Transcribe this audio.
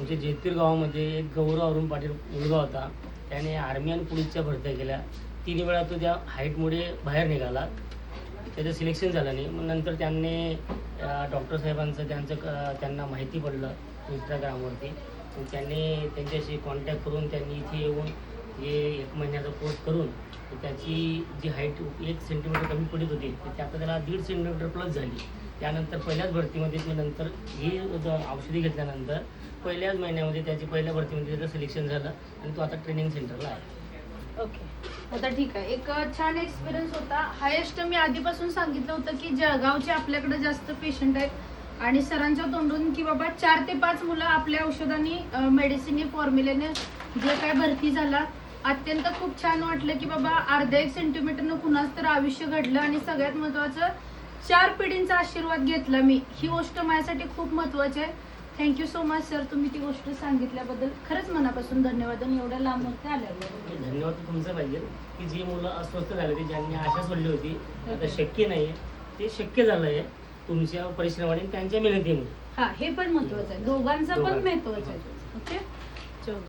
आमच्या जेतपूर गावामध्ये एक गौरव अरुण पाटील मुलगा होता. त्याने आर्मी आणि पोलीसच्या भरत्या केल्या. 3 वेळा तो त्या हाईटमुळे बाहेर निघाला. त्याचं सिलेक्शन झालं नाही. मग नंतर त्यांनी डॉक्टर साहेबांचं त्यांना माहिती पडलं इंस्टाग्रामवरती. त्यांनी त्यांच्याशी कॉन्टॅक्ट करून त्यांनी इथे येऊन हे 1 महिन्याचा कोर्स करून त्याची जी हाईट 1 सेंटीमीटर कमी पडत होती ती आता त्याला 1.5 सेंटीमीटर प्लस झाली. त्यानंतर पहिल्याच भरतीमध्ये मी नंतर ही औषधी घेतल्यानंतर पहिल्याच महिन्यामध्ये पहिल्या भरतीमध्ये त्याचं सिलेक्शन झालं आणि तो आता ट्रेनिंग सेंटरला आहे. ओके, आता ठीक आहे. एक छान एक्सपिरियन्स होता. हायेस्ट मी आधीपासून सांगितलं होतं की जळगावचे आपल्याकडे जास्त पेशंट आहेत आणि सरांच्या तोंडून की बाबा 4 ते 5 मुलं आपल्या औषधांनी मेडिसिन फॉर्म्युलेने जे काय भरती झाला अत्यंत खूप छान वाटलं की बाबा अर्धा 1 सेंटीमीटरनं कुणाच तर आयुष्य घडलं आणि सगळ्यात महत्त्वाचं 4 पिढींचा आशीर्वाद घेतला मी. ही गोष्ट माझ्यासाठी खूप महत्त्वाची आहे. थँक्यू सो मच सर, तुम्ही ती गोष्ट सांगितल्याबद्दल खरंच मनापासून धन्यवाद आणि एवढ्या लांबवरती आल्याबद्दल. धन्यवाद तुमचं पाहिजे की जी मुलं अस्वस्थ झाले होती, ज्यांनी आशा सोडली होती आता शक्य नाही आहे, ते शक्य झालं आहे तुमच्या परिश्रमाने त्यांच्या मेहनतीने. हा, हे पण महत्त्वाचं आहे. दोघांचं पण महत्त्वाचं आहे. ओके.